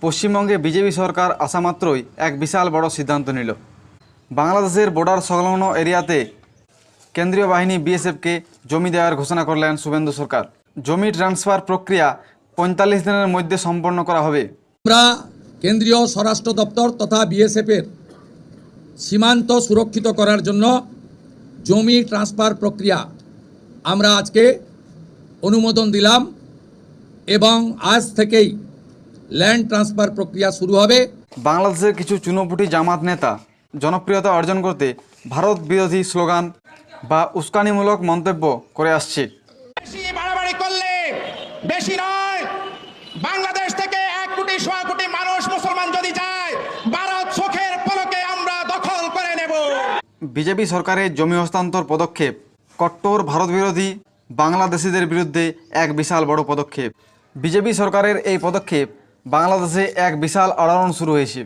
পশ্চিমবঙ্গে বিজেপি সরকার আসা মাত্রই এক বিশাল বড় সিদ্ধান্ত নিল। বাংলাদেশের বর্ডার সংলগ্ন এরিয়াতে কেন্দ্রীয় বাহিনী বিএসএফকে জমি দেওয়ার ঘোষণা করলেন শুভেন্দু সরকার। জমি ট্রান্সফার প্রক্রিয়া ৪৫ দিনের মধ্যে সম্পন্ন করা হবে। আমরা কেন্দ্রীয় স্বরাষ্ট্র দপ্তর তথা বিএসএফের সীমান্ত সুরক্ষিত করার জন্য জমি ট্রান্সফার প্রক্রিয়া আমরা আজকে অনুমোদন দিলাম এবং আজ থেকেই ল্যান্ড ট্রান্সফার প্রক্রিয়া শুরু হবে। বাংলাদেশের কিছু চুনোপুটি জামাত নেতা জনপ্রিয়তা অর্জন করতে ভারত বিরোধী স্লোগান বা উস্কানিমূলক মন্তব্য করে আসছে। বেশি বাড়াবাড়ি করলে বেশি নয়, বাংলাদেশ থেকে ১ কোটি ১০০ কোটি মানুষ মুসলমান যদি যায়, ভারত চোখের পলকে আমরা দখল করে নেব। বিজেপি সরকারের জমি হস্তান্তর পদক্ষেপ কট্টর ভারত বিরোধী বাংলাদেশিদের বিরুদ্ধে এক বিশাল বড় পদক্ষেপ। বিজেপি সরকারের এই পদক্ষেপ বাংলাদেশে এক বিশাল আলোড়ন শুরু হয়েছে।